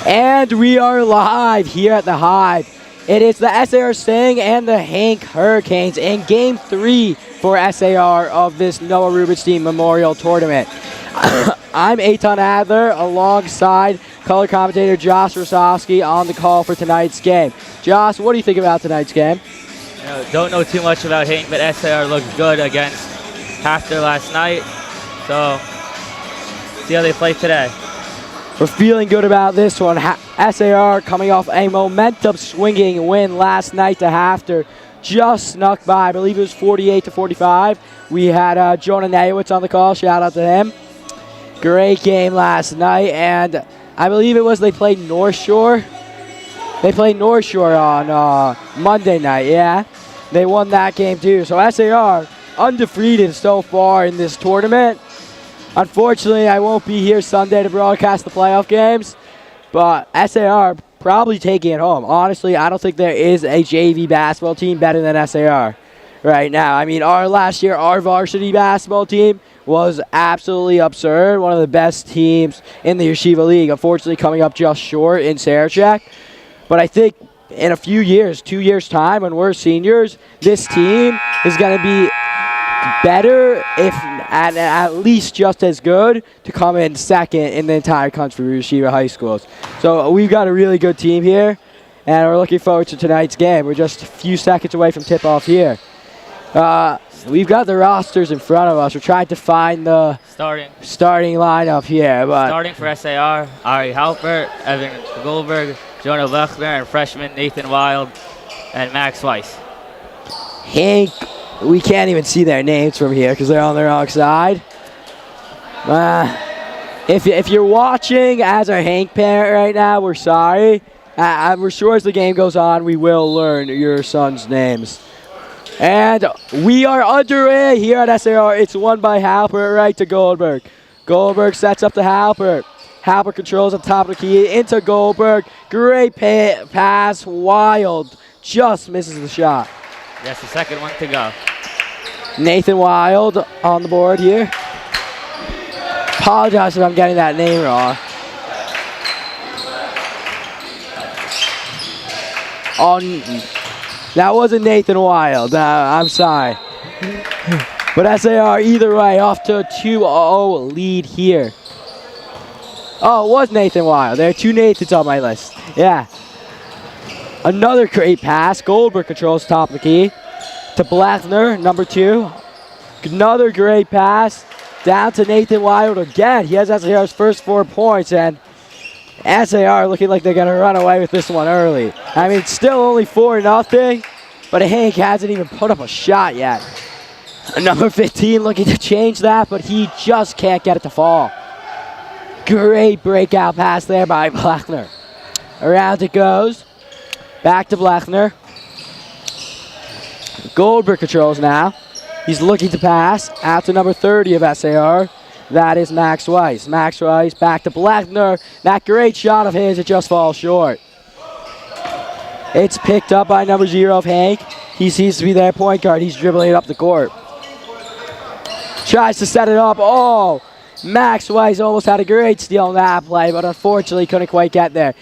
And we are live here at the Hive. It is the SAR Sting and the HANC Hurricanes in Game 3 for SAR of this Noah Rubenstein Memorial Tournament. I'm Eitan Adler alongside color commentator Josh Rosowski on the call for tonight's game. Josh, what do you think about tonight's game? Don't know too much about HANC, but SAR looked good against Hafter last night. So, see how they play today. We're feeling good about this one. SAR coming off a momentum swinging win last night to Hafter. Just snuck by. I believe it was 48-45. We had Jonah Nayowitz on the call. Shout out to him. Great game last night. And I believe it was they played North Shore. They played North Shore on Monday night, yeah. They won that game too. So SAR undefeated so far in this tournament. Unfortunately, I won't be here Sunday to broadcast the playoff games, but SAR probably taking it home. Honestly, I don't think there is a JV basketball team better than SAR right now. I mean, last year, our varsity basketball team was absolutely absurd. One of the best teams in the Yeshiva League. Unfortunately, coming up just short in Sarachek. But I think in a few years, 2 years' time, when we're seniors, this team is going to be better, if at least just as good, to come in second in the entire country for Yeshiva high schools. So we've got a really good team here, and we're looking forward to tonight's game. We're just a few seconds away from tip-off here. We've got the rosters in front of us. We're trying to find the starting lineup here. But starting for SAR, Ari Halpert, Evan Goldberg, Jonah Lechner, and freshman Nathan Wild, and Max Weiss. HANC, we can't even see their names from here because they're on the wrong side. If you're watching as our HANC parent right now, we're sorry. We're sure as the game goes on, we will learn your son's names. And we are underway here at SAR. It's won by Halpert right to Goldberg. Goldberg sets up to Halpert. Halpert controls on top of the key into Goldberg. Great pass. Wild just misses the shot. That's the second one to go. Nathan Wild on the board here. Apologize if I'm getting that name wrong. That wasn't Nathan Wild. I'm sorry. But SAR either way off to a 2-0 lead here. Oh, it was Nathan Wild. There are two Nathans on my list. Yeah. Another great pass. Goldberg controls top of the key to Blechner, number 2. Another great pass down to Nathan Wild again. He has SAR's first 4 points, and SAR looking like they're going to run away with this one early. I mean, still only 4-0, but HANC hasn't even put up a shot yet. Number 15 looking to change that, but he just can't get it to fall. Great breakout pass there by Blechner. Around it goes. Back to Blechner. Goldberg controls now. He's looking to pass out to number 30 of SAR. That is Max Weiss. Max Weiss back to Blechner. That great shot of his, it just falls short. It's picked up by number 0 of HANC. He seems to be their point guard. He's dribbling it up the court. Tries to set it up. Oh, Max Weiss almost had a great steal on that play, but unfortunately couldn't quite get there.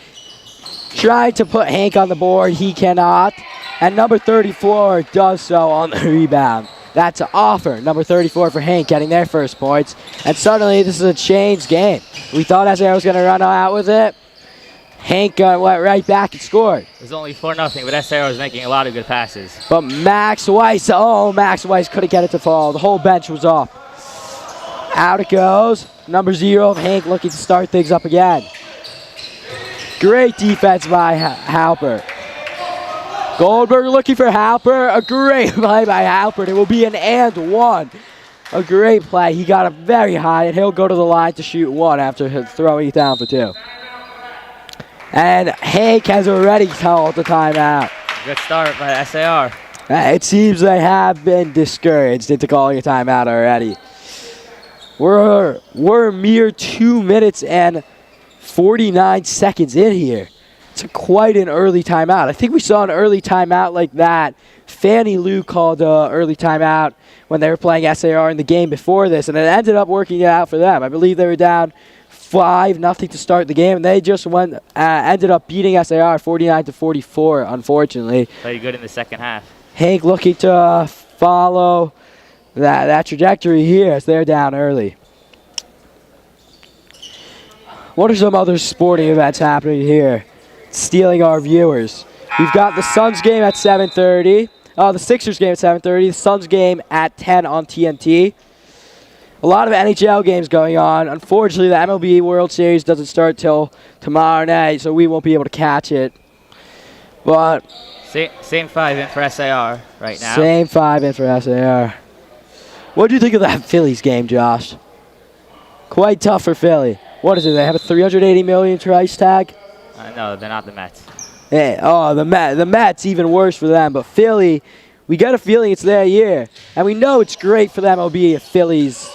Trying to put HANC on the board. He cannot. And number 34 does so on the rebound. That's an offer. Number 34 for HANC getting their first points. And suddenly this is a changed game. We thought SAR was going to run out with it. HANC went right back and scored. It was only 4-0, but SAR was making a lot of good passes. But Max Weiss, Max Weiss couldn't get it to fall. The whole bench was off. Out it goes. Number 0 of HANC looking to start things up again. Great defense by Halpert. Goldberg looking for Halpert. A great play by Halpert. It will be an and one. A great play. He got it very high, and he'll go to the line to shoot 1 after throwing it down for 2. And HANC has already called the timeout. Good start by SAR. It seems they have been discouraged into calling a timeout already. We're a mere 2 minutes and 49 seconds in here. It's quite an early timeout. I think we saw an early timeout like that. Fannie Lou called an early timeout when they were playing SAR in the game before this, and it ended up working out for them. I believe they were down 5-0 to start the game, and they just ended up beating SAR 49-44, unfortunately. Played good in the second half. HANC looking to follow that trajectory here as they're down early. What are some other sporting events happening here, stealing our viewers? We've got the Suns game at 7:30. The Sixers game at 7:30. The Suns game at 10 on TNT. A lot of NHL games going on. Unfortunately, the MLB World Series doesn't start till tomorrow night, so we won't be able to catch it. But same 5 in for SAR right now. Same 5 in for SAR. What do you think of that Phillies game, Josh? Quite tough for Philly. What is it? They have a $380 million price tag? No, they're not the Mets. Hey, the Mets even worse for them. But Philly, we got a feeling it's their year, and we know it's great for the MLB if Philly's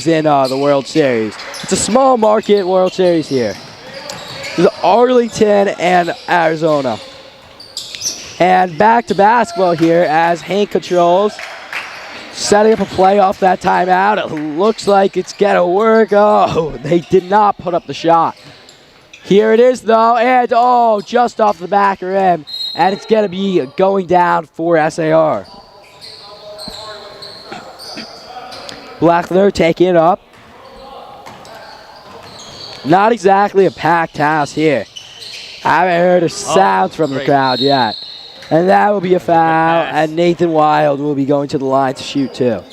in the World Series. It's a small market World Series here. There's Arlington and Arizona. And back to basketball here as HANC controls. Setting up a play off that timeout. It looks like it's going to work. Oh, they did not put up the shot. Here it is, though, and just off the back rim. And it's going to be going down for SAR. Blackler taking it up. Not exactly a packed house here. I haven't heard a sound from the crowd yet. And that will be a foul, and Nathan Wild will be going to the line to shoot 2.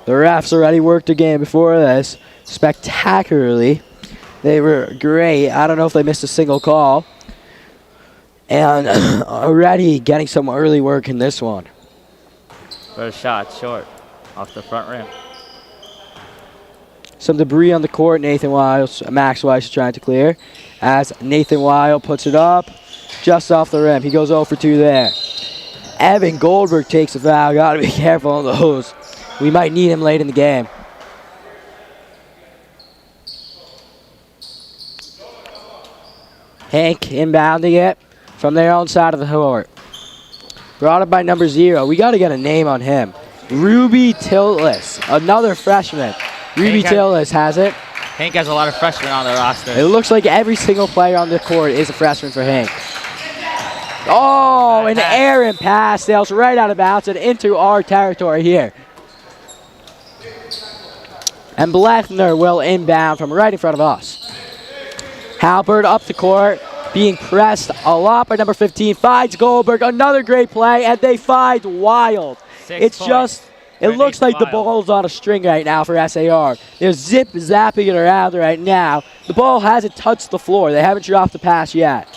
The refs already worked a game before this spectacularly. They were great. I don't know if they missed a single call. And already getting some early work in this one. First shot, short, off the front rim. Some debris on the court. Nathan Wild, Max Weiss is trying to clear. As Nathan Wild puts it up just off the rim. He goes 0 for 2 there. Evan Goldberg takes a foul. Got to be careful on those. We might need him late in the game. HANC inbounding it from their own side of the court. Brought up by number 0. We got to get a name on him. Ruby Tillis, another freshman. Ruby Tillis has it. HANC has a lot of freshmen on their roster. It looks like every single player on the court is a freshman for HANC. Oh, an errant pass sails right out of bounds and into our territory here. And Blackner will inbound from right in front of us. Halbert up the court, being pressed a lot by number 15. Finds Goldberg, another great play, and they find Wild. It looks like the ball's on a string right now for SAR. They're zip-zapping it around right now. The ball hasn't touched the floor. They haven't dropped the pass yet.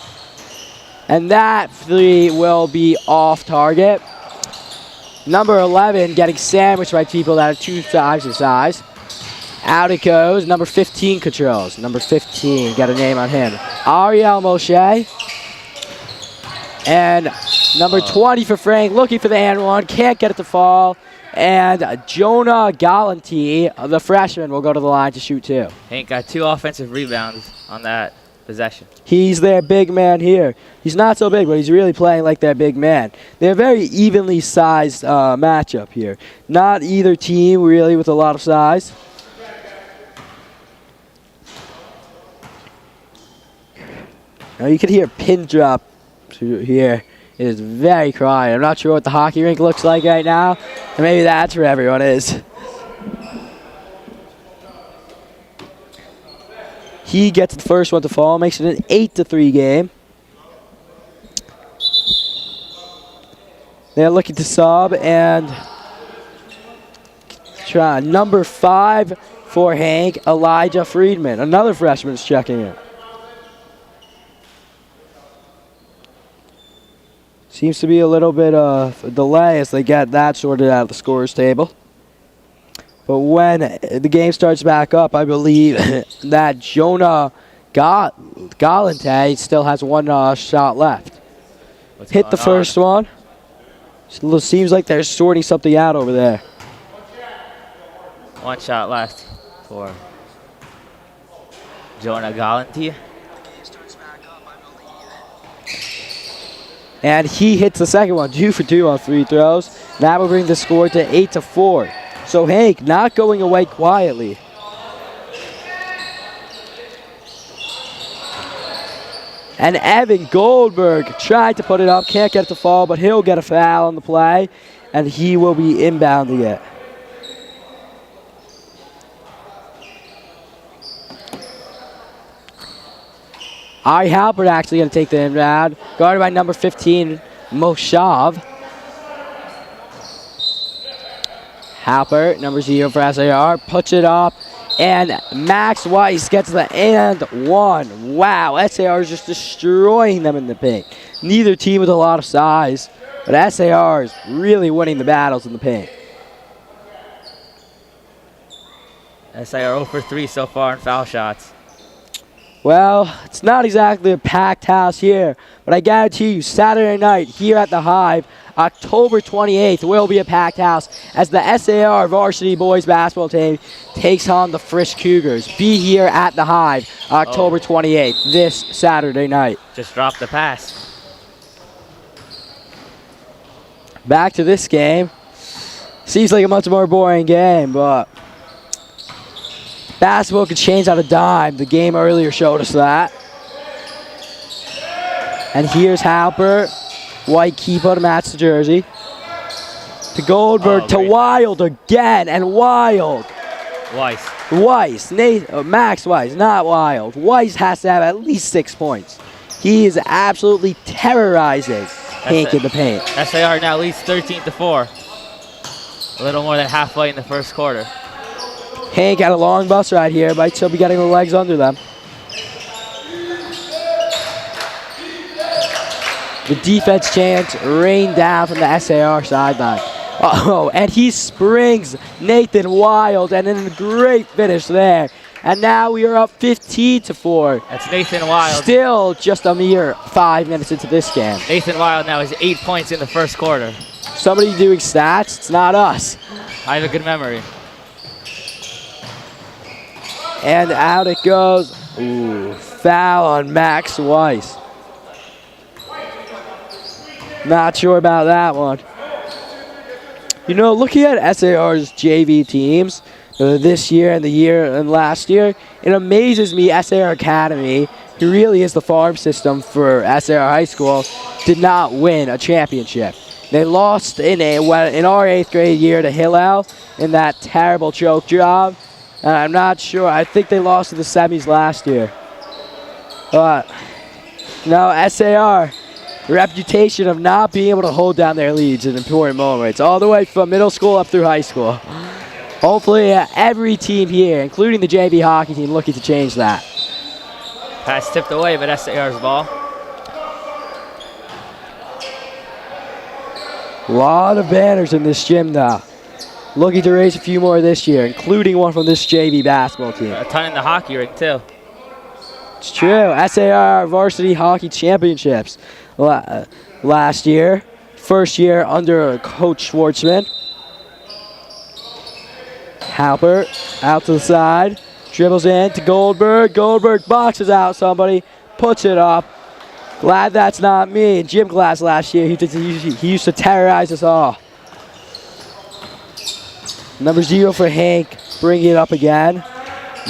And that 3 will be off target. Number 11 getting sandwiched by people that are 2 times his size. Out it goes. Number 15 controls. Number 15, got a name on him. Ariel Moshe. And number 20 for Frank, looking for the and one. Can't get it to fall. And Jonah Galanti, the freshman, will go to the line to shoot 2. HANC got 2 offensive rebounds on that possession. He's their big man here. He's not so big, but he's really playing like their big man. They're a very evenly sized matchup here. Not either team really with a lot of size. Now you can hear a pin drop here. It is very quiet. I'm not sure what the hockey rink looks like right now. And maybe that's where everyone is. He gets the first one to fall, makes it an 8-3 game. They're looking to sub and try number 5 for HANC, Elijah Friedman. Another freshman is checking in. Seems to be a little bit of a delay as they get that sorted out of the scorer's table. But when the game starts back up, I believe that Jonah Galante still has 1 shot left. Hit the first one. Seems like they're sorting something out over there. 1 shot left for Jonah Galante. And he hits the second one, 2 for 2 on 3 throws. That will bring the score to 8-4. So Hank not going away quietly. And Evan Goldberg tried to put it up, can't get it to fall, but he'll get a foul on the play, and he will be inbounding it. Ari Halpert actually going to take the inbound, guarded by number 15, Moshav. Halpert, number 0 for SAR, puts it up, and Max Weiss gets the and one. Wow, SAR is just destroying them in the paint. Neither team with a lot of size, but SAR is really winning the battles in the paint. SAR 0 for 3 so far in foul shots. Well, it's not exactly a packed house here, but I guarantee you Saturday night here at the Hive, October 28th, will be a packed house as the SAR varsity boys basketball team takes on the Frisch Cougars. Be here at the Hive, October 28th, this Saturday night. Just dropped the pass. Back to this game. Seems like a much more boring game, but basketball could change on a dime. The game earlier showed us that. And here's Halpert. White keeper to match the jersey. To Goldberg, to Wild again, and Wild. Weiss. Max Weiss, not Wild. Weiss has to have at least 6 points. He is absolutely terrorizing Hank in the paint. SAR now leads 13-4. A little more than halfway in the first quarter. Hank had a long bus ride here, might still be getting the legs under them. The defense chants rain down from the SAR sideline. Uh-oh, and he springs Nathan Wild, and then a great finish there. And now we are up 15-4. That's Nathan Wild. Still just a mere 5 minutes into this game. Nathan Wild now has 8 points in the first quarter. Somebody doing stats, it's not us. I have a good memory. And out it goes. Ooh, foul on Max Weiss. Not sure about that one. You know, looking at SAR's JV teams this year and the year and last year, it amazes me SAR Academy, who really is the farm system for SAR High School, did not win a championship. They lost in our 8th grade year to Hillel in that terrible choke job. And I'm not sure. I think they lost to the semis last year. But, no, SAR, reputation of not being able to hold down their leads in important moments, all the way from middle school up through high school. Hopefully, every team here, including the JV hockey team, looking to change that. Pass tipped away, but SAR's ball. A lot of banners in this gym now. Looking to raise a few more this year, including one from this JV basketball team. A ton in the hockey rink, too. It's true. SAR Varsity Hockey Championships last year. First year under Coach Schwartzman. Halpert out to the side. Dribbles in to Goldberg. Goldberg boxes out somebody. Puts it up. Glad that's not me. In gym class last year, he used to terrorize us all. Number 0 for Hank. Bring it up again.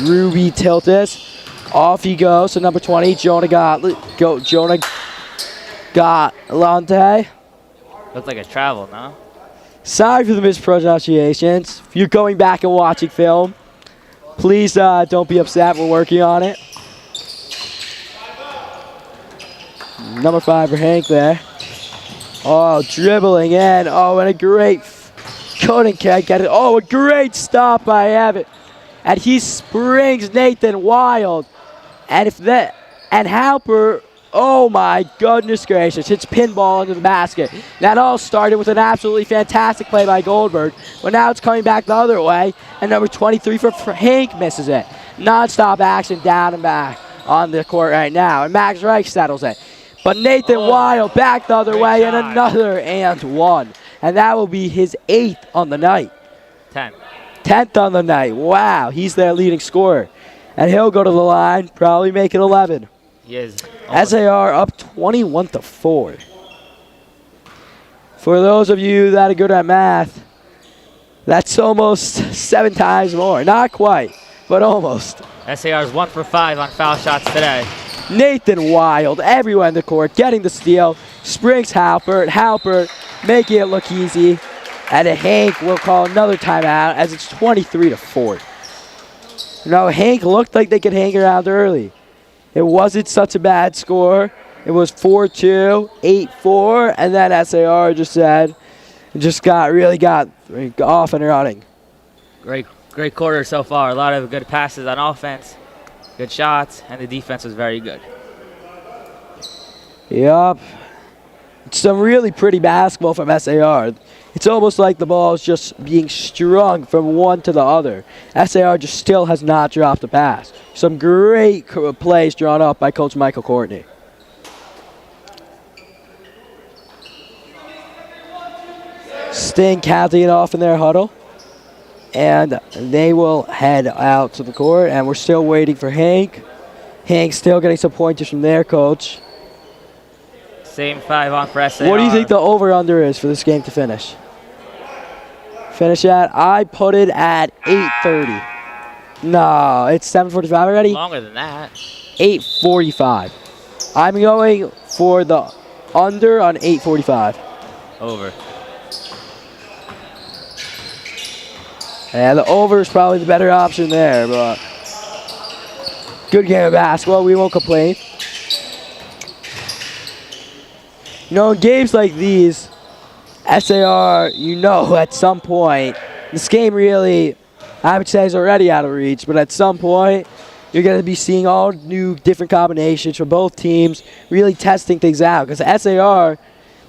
Ruby Tiltis. Off he goes to number 20, Jonah Galante. Looks like a travel, no? Sorry for the mispronunciations. If you're going back and watching film, please don't be upset. We're working on it. Number 5 for Hank there. Oh, dribbling in. Oh, and a great, couldn't get it. Oh, a great stop by Evan. And he springs Nathan Wild. And Halpert, oh my goodness gracious, hits pinball into the basket. That all started with an absolutely fantastic play by Goldberg, but now it's coming back the other way, and number 23 for Hank misses it. Non-stop action down and back on the court right now, and Max Reich settles it. But Nathan Wild back the other way, and another and one. And that will be his 8th on the night. 10th on the night. Wow, he's their leading scorer. And he'll go to the line, probably make it 11. He is. SAR up 21-4. For those of you that are good at math, That's almost 7 times more. Not quite, but almost. SAR's 1 for 5 on foul shots today. Nathan Wild, everywhere in the court, getting the steal. Springs Halpert. Halpert making it look easy. And Hank will call another timeout as it's 23-4. Hank looked like they could hang around early. It wasn't such a bad score. It was 4-2, 8-4, and then SAR just got off and running. Great quarter so far. A lot of good passes on offense, good shots, and the defense was very good. Yup. Some really pretty basketball from SAR. It's almost like the ball is just being strung from one to the other. SAR just still has not dropped a pass. Some great plays drawn up by Coach Michael Courtney. Sting counting it off in their huddle. And they will head out to the court, and we're still waiting for Hank. Hank still getting some pointers from their coach. Same 5 on for SAR. What do you think the over-under is for this game to finish? I put it at 8:30. No, it's 7:45 already? Longer than that. 8:45. I'm going for the under on 8:45. Over. Yeah, the over is probably the better option there, but good game of basketball. We won't complain. In games like these, SAR, at some point, this game really, I would say, is already out of reach, but at some point, you're going to be seeing all new different combinations from both teams, really testing things out. Because SAR,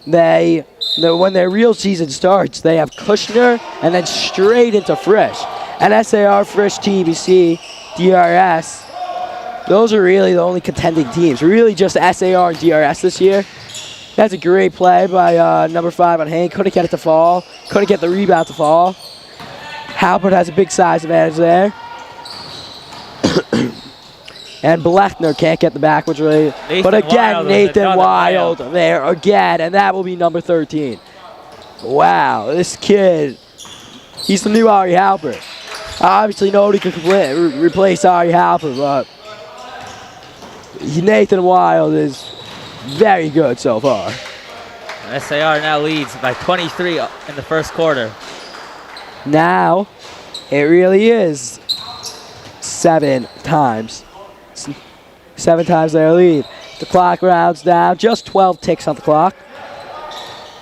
when their real season starts, they have Kushner and then straight into Frisch. And SAR, Frisch, TBC, DRS, those are really the only contending teams. Really just SAR and DRS this year. That's a great play by number 5 on Hank. Couldn't get it to fall. Couldn't get the rebound to fall. Halpert has a big size advantage there. And Blechner can't get the backwards really. But again, Nathan Wild there again. And that will be number 13. Wow, this kid, he's the new Ari Halpert. Obviously, nobody can replace Ari Halpert, but Nathan Wild is very good so far. And SAR now leads by 23 in the first quarter. Now, it really is 7 times. 7 times their lead. The clock rounds down. Just 12 ticks on the clock.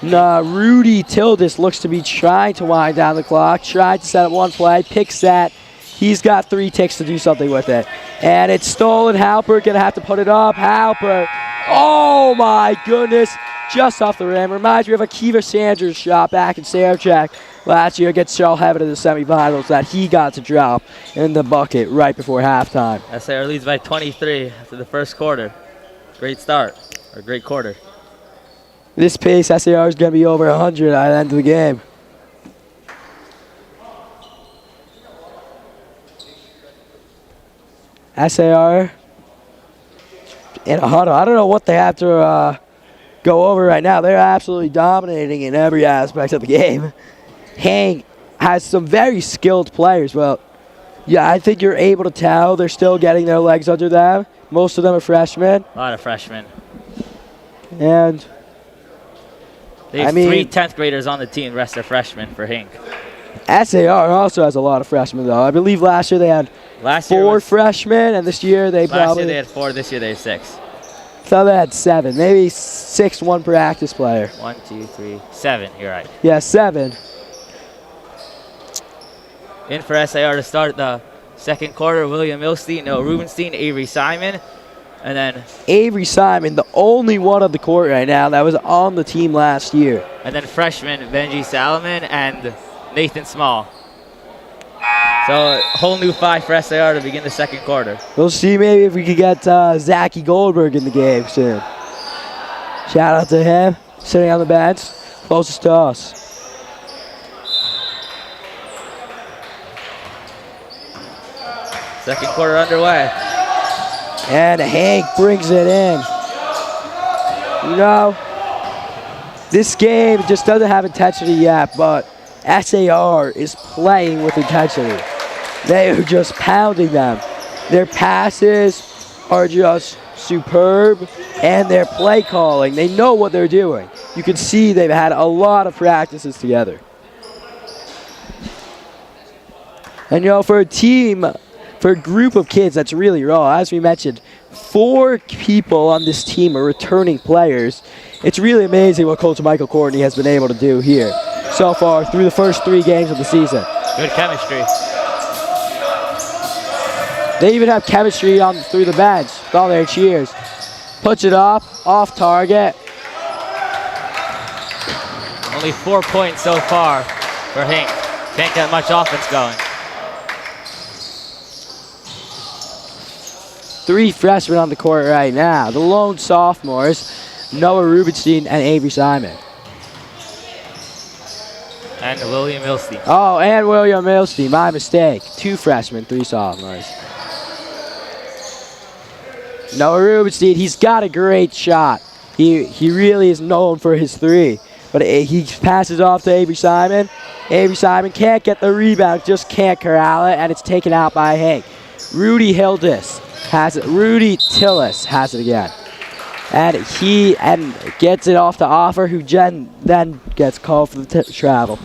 Rudy Tildis looks to be trying to wind down the clock. Tried to set up one play. Picks that. He's got 3 ticks to do something with it. And it's stolen. Halpert going to have to put it up. Halpert. Oh, my goodness. Just off the rim. Reminds me of a Kiva Sanders shot back in Sarachek last year against Charles Heaven in the semifinals that he got to drop in the bucket right before halftime. SAR leads by 23 after the first quarter. Great start, or great quarter. This pace, SAR is going to be over 100 at the end of the game. SAR in a huddle. I don't know what they have to go over right now. They're absolutely dominating in every aspect of the game. Hank has some very skilled players, but yeah, I think you're able to tell they're still getting their legs under them. Most of them are freshmen. A lot of freshmen. And they have 3 10th graders on the team. The rest are freshmen for Hank. SAR also has a lot of freshmen, though. I believe last year they had 4 freshmen, and this year they last year they had 4. This year they have 6. So they had 7, maybe 6, 1 practice player. 1, 2, 3, 7. You're right. Yeah, 7. In for SAR to start the second quarter, William Milstein, Noah Rubenstein, Avery Simon, and then Avery Simon, the only one on the court right now that was on the team last year. And then freshman Benji Salomon and Nathan Small. So a whole new 5 for SAR to begin the second quarter. We'll see maybe if we could get Zachy Goldberg in the game soon. Shout out to him, sitting on the bench, closest to us. Second quarter underway. And Hank brings it in. This game just doesn't have intensity yet, but SAR is playing with intensity. They are just pounding them. Their passes are just superb, and their play calling, they know what they're doing. You can see they've had a lot of practices together. And you know, for a team, for a group of kids that's really raw, as we mentioned, 4 people on this team are returning players. It's really amazing what Coach Michael Courtney has been able to do here so far through the first 3 games of the season. Good chemistry. They even have chemistry on through the bench with all their cheers. Puts it up, off target. Only 4 points so far for HANC. Can't get much offense going. 3 freshmen on the court right now. The lone sophomores, Noah Rubenstein and Avery Simon. And William Milstein. Oh, and William Milstein, my mistake. 2 freshmen, 3 sophomores. Noah Rubenstein, he's got a great shot. He really is known for his 3. But he passes off to Avery Simon. Avery Simon can't get the rebound, just can't corral it, and it's taken out by HANC. Rudy Tillis has it again. And he gets it off to Offer, who then gets called for the travel.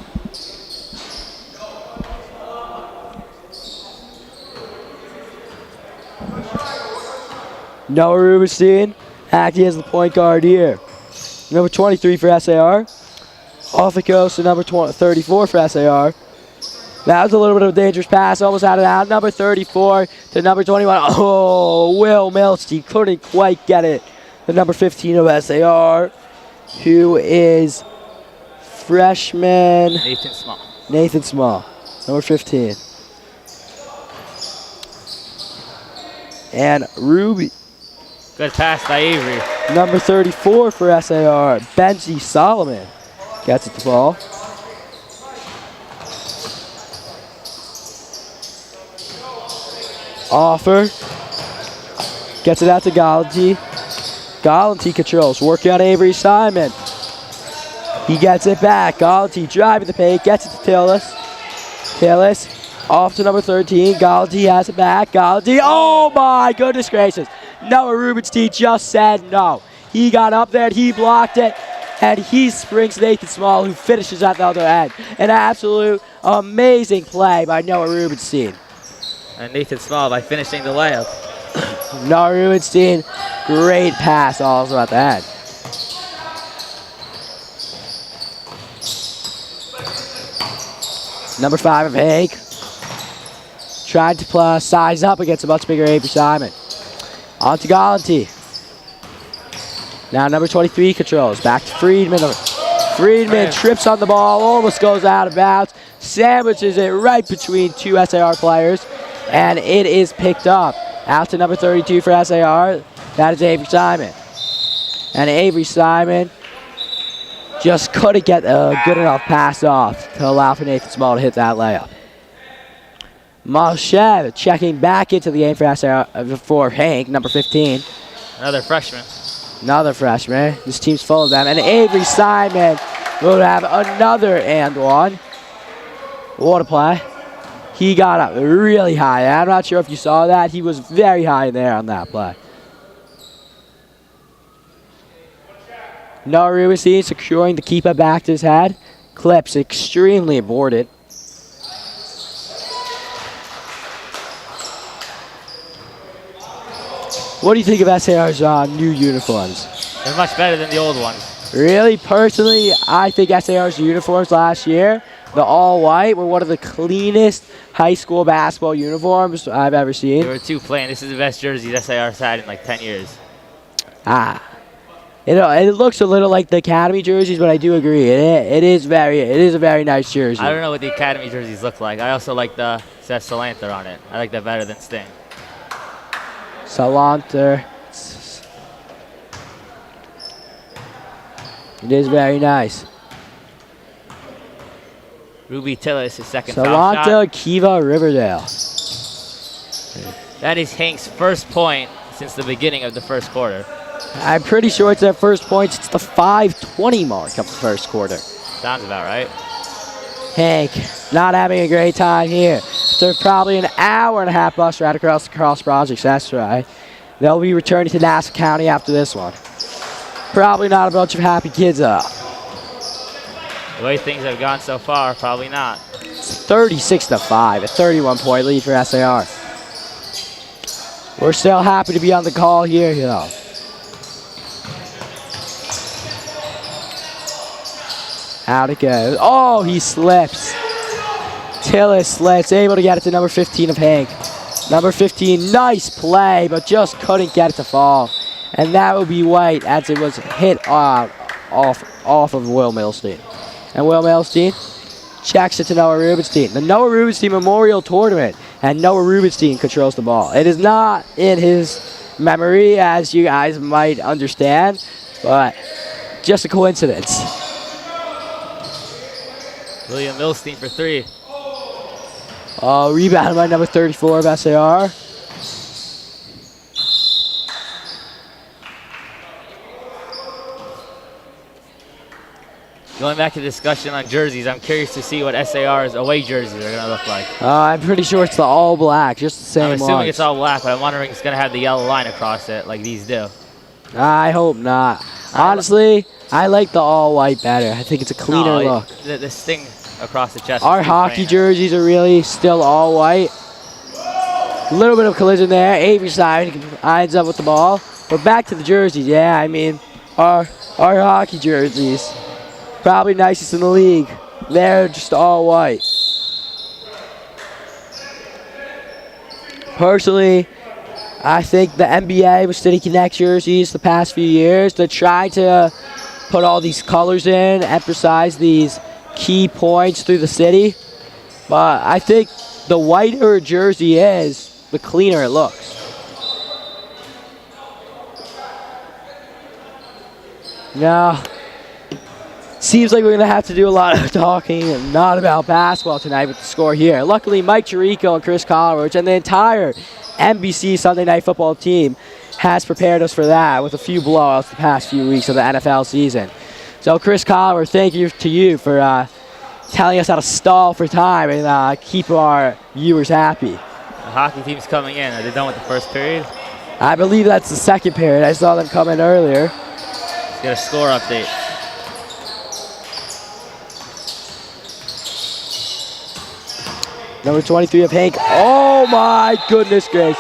Noah Rubenstein acting as the point guard here. Number 23 for SAR. Off it goes to number 34 for SAR. That was a little bit of a dangerous pass, almost out of bounds. Number 34 to number 21. Oh, Will Milstein couldn't quite get it. The number 15 of SAR, who is freshman Nathan Small, number 15. And Ruby. Good pass by Avery. Number 34 for SAR, Benji Solomon, gets it the ball. Offer. Gets it out to Galanti. Galanti controls. Working on Avery Simon. He gets it back. Galanti driving the paint. Gets it to Tillis. Tillis off to number 13. Galanti has it back. Galanti. Oh my goodness gracious. Noah Rubenstein just said no. He got up there and he blocked it. And he springs Nathan Small, who finishes at the other end. An absolute amazing play by Noah Rubenstein. And Nathan Small by finishing the layup. Noah Rubenstein, great pass also at the end. Number 5 of HANC. Trying to size up against a much bigger Avery Simon. On to Galanti. Now number 23 controls. Back to Friedman. Friedman trips on the ball, almost goes out of bounds. Sandwiches it right between 2 SAR players. And it is picked up. Out to number 32 for SAR. That is Avery Simon. And Avery Simon just couldn't get a good enough pass off to allow for Nathan Small to hit that layup. Malchev checking back into the game for SAR for HANC, number 15. Another freshman. Another freshman. This team's full of them. And Avery Simon will have another and one. What a play. He got up really high. I'm not sure if you saw that. He was very high in there on that play. Noah Rubenstein securing the keeper back to his head. Clips extremely aborted. What do you think of SAR's new uniforms? They're much better than the old ones. Really, personally, I think SAR's uniforms last year, the all-white, were one of the cleanest high school basketball uniforms I've ever seen. They were too plain. This is the best jerseys SAR's had in like 10 years. It looks a little like the Academy jerseys, but I do agree. It is a very nice jersey. I don't know what the Academy jerseys look like. I also like the Seth Salanter on it. I like that better than Sting. Salanter. It is very nice. Ruby Tillis, his second foul shot. Salanter, Kiva, Riverdale. That is HANC's first point since the beginning of the first quarter. I'm pretty sure it's their first point since the 5:20 mark of the first quarter. Sounds about right. Hank not having a great time here. After probably an hour and a half bus ride across the cross projects, that's right. They'll be returning to Nassau County after this one. Probably not a bunch of happy kids up. The way things have gone so far, probably not. It's 36-5, a 31-point lead for SAR. We're still happy to be on the call here, you know. Out it goes. Oh, he slips. Tillis slips, able to get it to number 15 of Hank. Number 15, nice play, but just couldn't get it to fall. And that would be white as it was hit off of Will Milstein. And Will Milstein checks it to Noah Rubenstein. The Noah Rubenstein Memorial Tournament, and Noah Rubenstein controls the ball. It is not in his memory, as you guys might understand, but just a coincidence. William Milstein for 3. Rebound by number 34 of SAR. Going back to discussion on jerseys, I'm curious to see what SAR's away jerseys are going to look like. I'm pretty sure it's the all black, just the same I'm assuming ones. it's all black, but I'm wondering if it's going to have the yellow line across it like these do. I hope not. Honestly, I like the all white better. I think it's a cleaner look. The sting across the chest. Our hockey jerseys are really still all white. A little bit of collision there. Avery Simon ends up with the ball. But back to the jerseys. Yeah, I mean, our hockey jerseys, probably nicest in the league. They're just all white. Personally, I think the NBA with City Connect jerseys the past few years, they tried to put all these colors in, emphasize these key points through the city. But I think the whiter a jersey is, the cleaner it looks. Now, seems like we're going to have to do a lot of talking and not about basketball tonight with the score here. Luckily, Mike Chirico and Chris Collarwich and the entire NBC Sunday Night Football team has prepared us for that with a few blowouts the past few weeks of the NFL season. So, Chris Collarwich, thank you to you for telling us how to stall for time and keep our viewers happy. The hockey team's coming in. Are they done with the first period? I believe that's the second period. I saw them come in earlier. Let's get a score update. Number 23 of Hank. Oh my goodness gracious.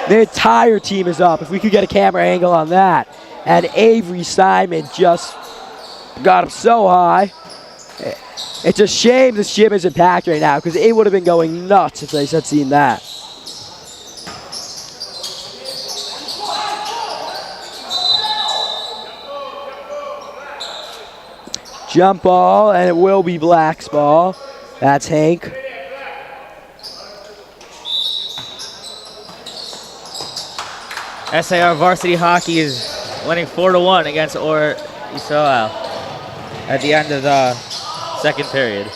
The entire team is up. If we could get a camera angle on that. And Avery Simon just got up so high. It's a shame this gym isn't packed right now because it would have been going nuts if they had seen that. Jump ball, and it will be Black's ball. That's Hank. SAR varsity hockey is winning 4-1 against Or Israel at the end of the second period.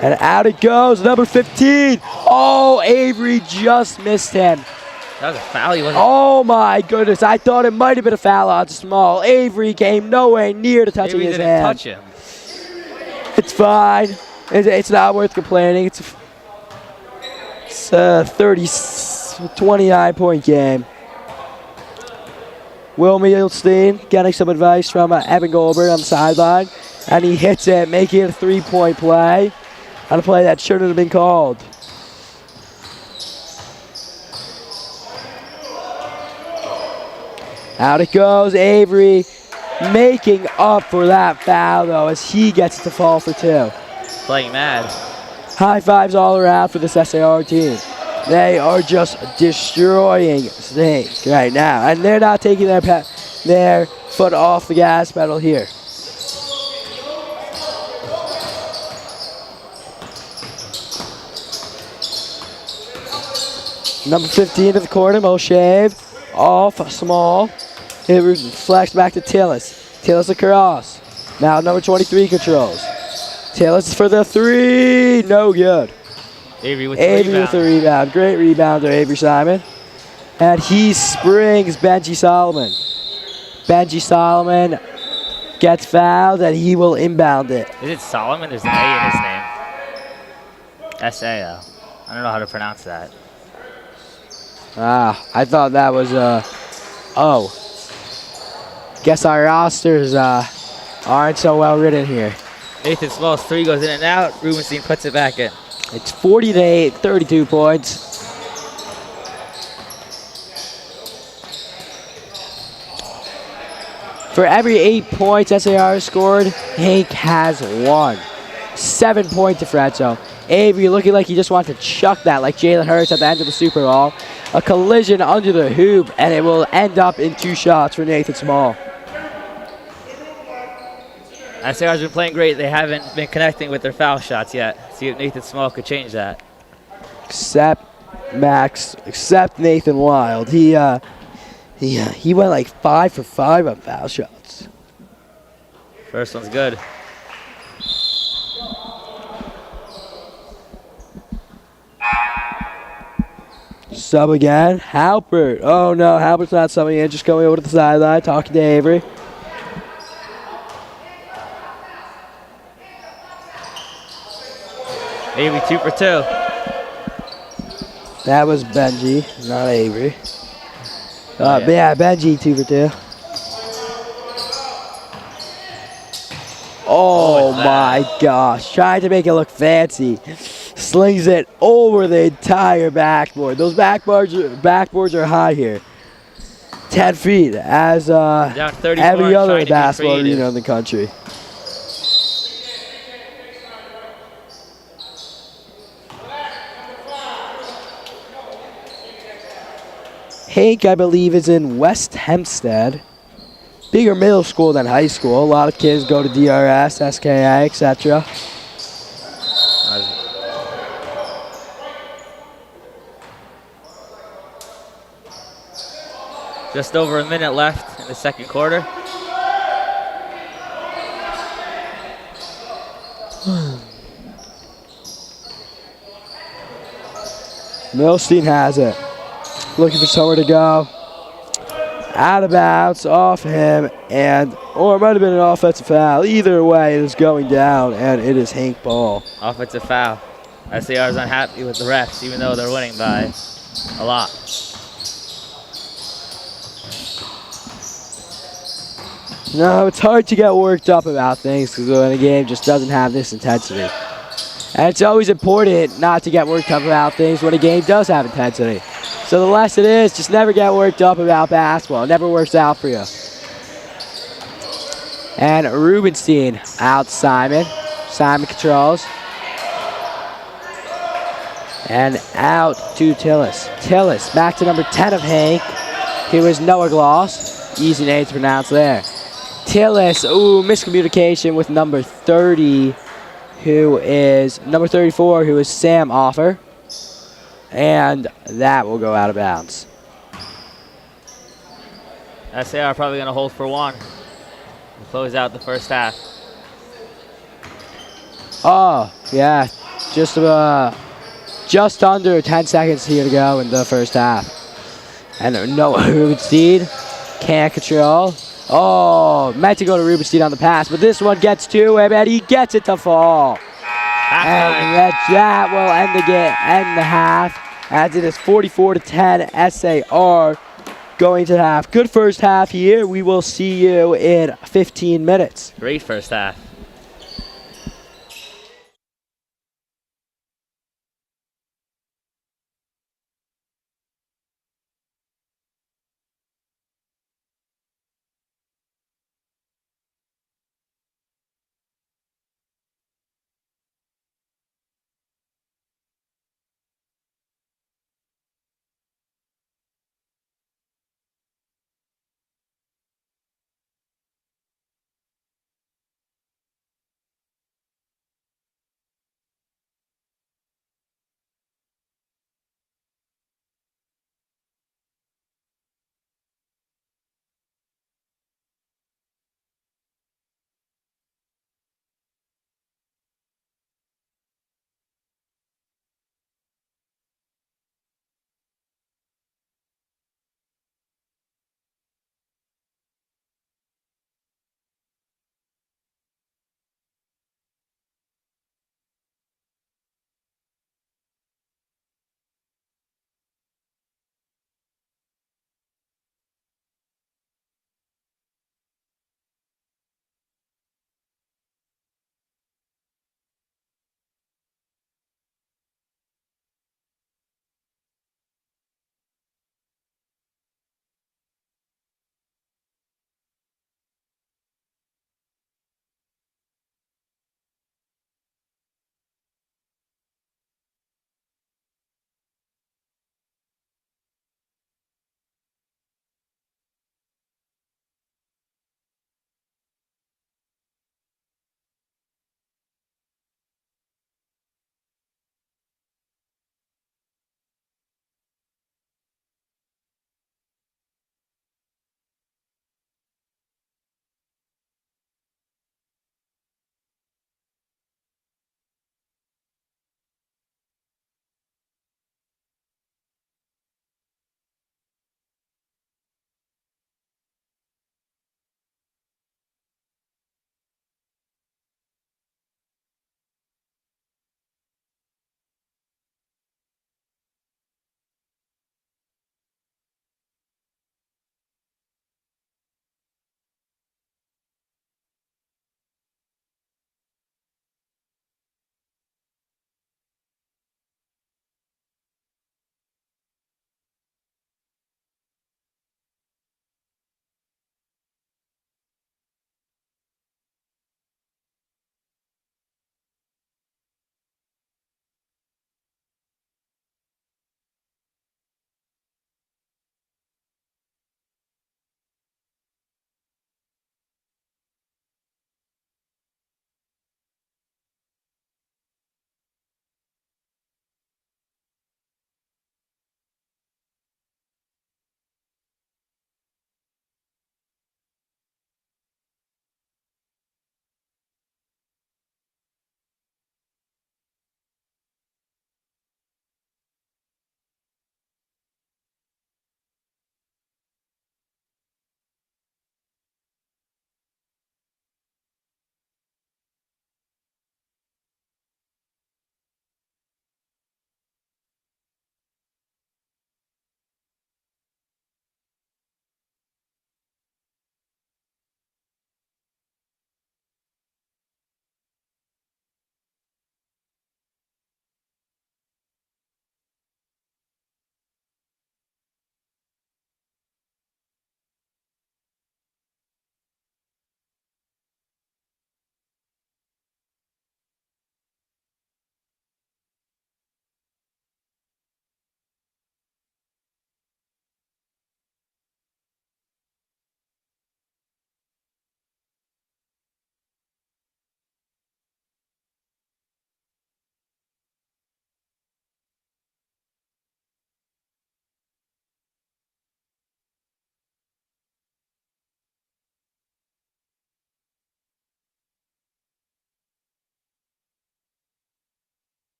And out it goes, number 15. Oh, Avery just missed him. That was a foul. He wasn't. Oh my goodness, I thought it might have been a foul on Small. Avery came nowhere near to touching his hand. Touch him. It's fine. It's not worth complaining. It's a 29-point game. Will Milstein getting some advice from Evan Goldberg on the sideline. And he hits it, making it a 3-point play. On a play that shouldn't have been called. Out it goes, Avery making up for that foul, though, as he gets to fall for 2. Playing mad. High fives all around for this SAR team. They are just destroying things right now, and they're not taking their foot off the gas pedal here. Number 15 to the corner, Moshave, off Small. It reflects back to Tillis. Tillis across. Now number 23 controls. Tillis for the 3, no good. Avery with the rebound. Great rebounder, Avery Simon. And he springs Benji Solomon. Benji Solomon gets fouled, and he will inbound it. Is it Solomon? There's an A in his name. S-A-O. I don't know how to pronounce that. I thought that was O. Guess our rosters aren't so well written here. Nathan Small's three goes in and out. Rubenstein puts it back in. It's 40-8, 32 points. For every 8 points SAR scored, Hank has 1. 7-point differential. Avery looking like he just wants to chuck that like Jalen Hurts at the end of the Super Bowl. A collision under the hoop, and it will end up in 2 shots for Nathan Small. SAR's been playing great. They haven't been connecting with their foul shots yet. See if Nathan Small could change that. Except Nathan Wild. He went like 5 for 5 on foul shots. First one's good. Sub again. Halpert. Oh no, Halpert's not subbing in, just going over to the sideline, talking to Avery. Avery 2 for 2. That was Benji, not Avery. Yeah. Yeah, Benji 2 for 2. Oh my gosh, trying to make it look fancy. Slings it over the entire backboard. Those backboards are high here. 10 feet, as Down 34, every other trying to be basketball creative. arena in the country. Hank, I believe, is in West Hempstead. Bigger middle school than high school. A lot of kids go to DRS, SKA, etc. Just over a minute left in the second quarter. Milstein has it. Looking for somewhere to go. Out of bounds, off him, or it might have been an offensive foul. Either way, it is going down, and it is Hank ball. Offensive foul. SAR's unhappy with the refs, even though they're winning by a lot. No, it's hard to get worked up about things because when a game just doesn't have this intensity. And it's always important not to get worked up about things when a game does have intensity. So the lesson is just never get worked up about basketball. It never works out for you. And Rubenstein out Simon. Simon controls. And out to Tillis. Tillis back to number 10 of Hank. Here is Noah Gloss. Easy name to pronounce there. Tillis, miscommunication with number 30, who is number 34, who is Sam Offer. And that will go out of bounds. SAR probably going to hold for 1 to close out the first half. Oh, yeah. Just under 10 seconds here to go in the first half. And Noah Rubenstein can't control. Oh, meant to go to Rubenstein on the pass, but this one gets to him, and he gets it to fall. And that will end the half, as it is 44-10 SAR going to half. Good first half here. We will see you in 15 minutes. Great first half.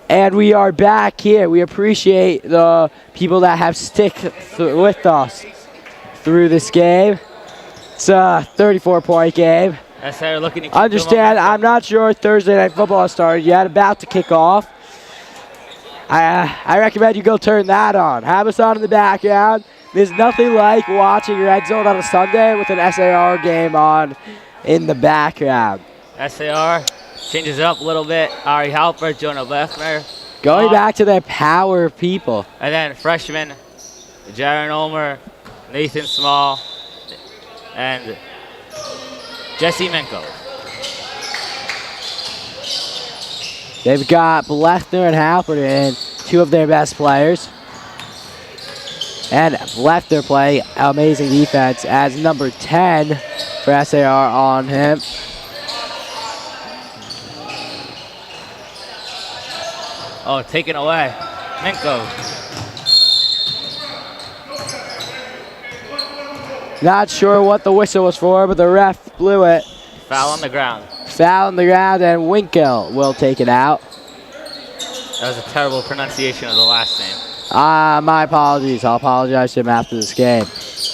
And we are back here. We appreciate the people that have stick with us through this game. It's a 34-point game. SAR looking to keep Understand, I'm not sure Thursday Night Football has started yet. About to kick off. I recommend you go turn that on. Have us on in the background. There's nothing like watching Red Zone on a Sunday with an SAR game on in the background. SAR changes it up a little bit. Ari Halper, Jonah Lechner. Going back to their power people. And then freshman Jaron Ulmer, Nathan Small, and Jesse Minko. They've got Blechner and Halpert in, two of their best players. And Blechner playing amazing defense as number 10 for SAR on him. Oh, taken away. Minko. Not sure what the whistle was for, but the ref blew it. Foul on the ground. Foul on the ground, and Winkel will take it out. That was a terrible pronunciation of the last name. My apologies. I'll apologize to him after this game.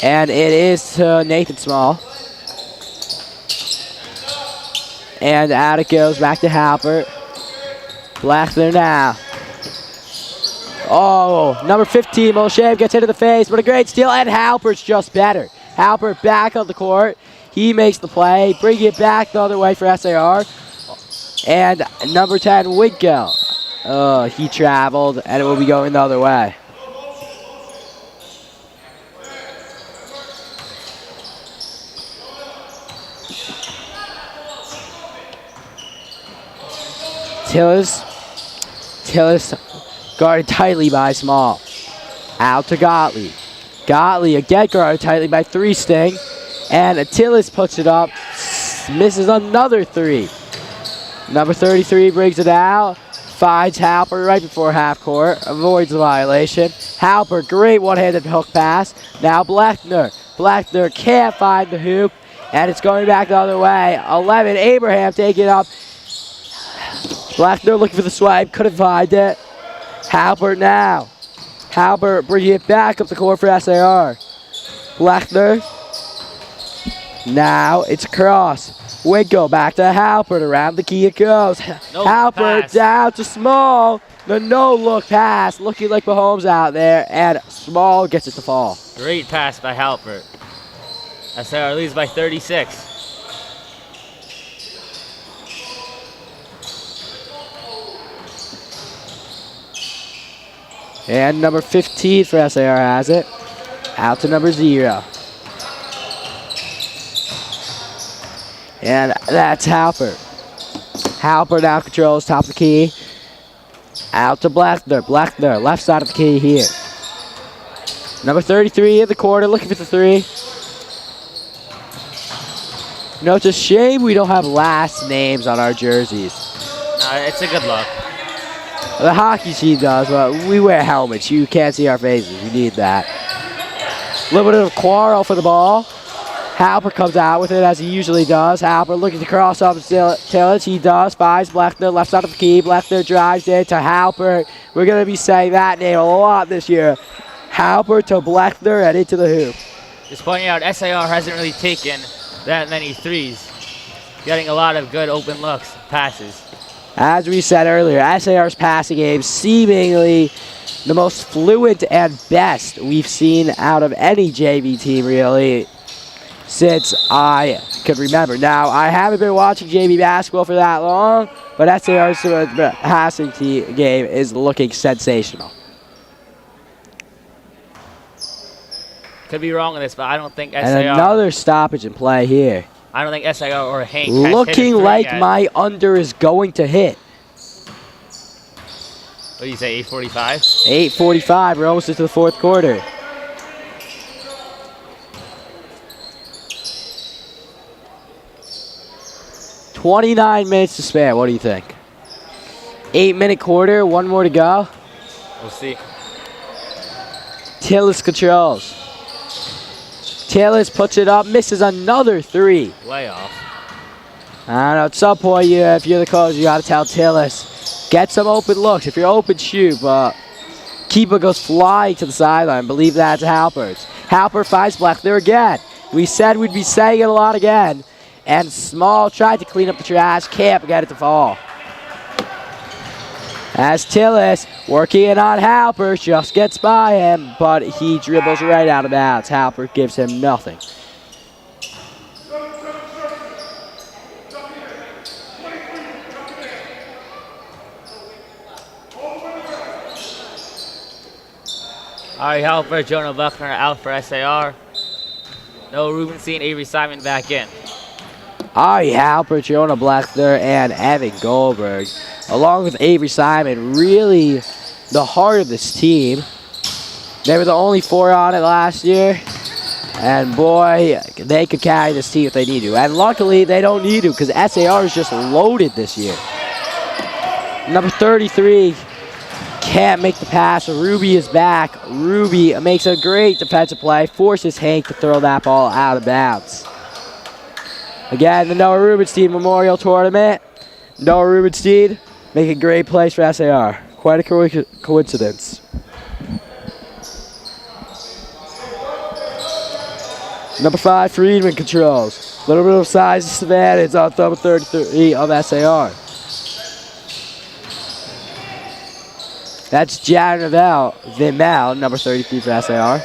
And it is to Nathan Small. And out it goes back to Halpert. Blechner now. Oh, number 15, Molshev gets hit in the face, but a great steal, and Halpert's just better. Halpert back on the court. He makes the play, bringing it back the other way for SAR. And number 10, Winkel. Oh, he traveled, and it will be going the other way. Tillis guarded tightly by Small. Out to Gottlieb. Gottlieb again guarded tightly by 3 Sting. And Tillis puts it up. Misses another 3. Number 33 brings it out. Finds Halpert right before half court. Avoids the violation. Halpert, great one-handed hook pass. Now Blechner. Blechner can't find the hoop. And it's going back the other way. 11, Abraham taking it up. Blechner looking for the swipe. Couldn't find it. Halpert now. Halpert bringing it back up the court for SAR. Blechner. Now it's a cross. Winkel back to Halpert. Around the key it goes. No Halpert pass. down to Small. The no-look pass. Looking like Mahomes out there. And Small gets it to fall. Great pass by Halpert. SAR leads by 36. And number 15 for SAR has it. Out to number 0. And that's Halpert. Halpert now controls top of the key. Out to Blechner. Blechner, left side of the key here. Number 33 in the corner, looking for the 3. You know, it's a shame we don't have last names on our jerseys. It's a good look. The hockey team does, but we wear helmets. You can't see our faces. You need that. A little bit of a quarrel for the ball. Halpert comes out with it as he usually does. Halpert looking to cross up Tillich. He does. Finds Blechner, left side of the key. Blechner drives in to Halpert. We're going to be saying that name a lot this year. Halpert to Blechner and into the hoop. Just pointing out, SAR hasn't really taken that many threes. Getting a lot of good open looks, passes. As we said earlier, SAR's passing game seemingly the most fluent and best we've seen out of any JV team, really, since I could remember. Now, I haven't been watching JV basketball for that long, but SAR's passing game is looking sensational. Could be wrong on this, but I don't think SAR... And another stoppage in play here. I don't think SAR or HANC has Looking hit like yet. my under is going to hit. What do you say, 8:45? 8:45, we're almost into the 4th quarter. $29 minutes to spare, what do you think? 8-minute quarter, 1 more to go. We'll see. Tillis controls. Tillis puts it up, misses another 3. Way off. I don't know, at some point, if you're the coach, you got to tell Tillis, Get some open looks. If you're open, shoot, but keeper goes flying to the sideline. Believe that's Halpert. Halpert finds Bleckner again. We said we'd be saying it a lot again. And Small tried to clean up the trash. Can't get it to fall. As Tillis working in on Halpert, just gets by him, but he dribbles right out of bounds. Halpert gives him nothing. Ari Halpert, Jonah Buckner out for SAR. No Rubenstein, Avery Simon back in. Ari Halpert, Jonah Bleckner, and Evan Goldberg, along with Avery Simon, really the heart of this team. They were the only 4 on it last year, and boy, they could carry this team if they need to. And luckily, they don't need to because SAR is just loaded this year. Number 33 can't make the pass. Ruby is back. Ruby makes a great defensive play, forces Hank to throw that ball out of bounds. Again, the Noah Rubenstein Memorial Tournament. Noah Rubenstein making great plays for SAR. Quite a coincidence. Number 5, Friedman controls. Little bit of size disadvantage on number 33 of SAR. That's Jared Vimel, number 33 for SAR.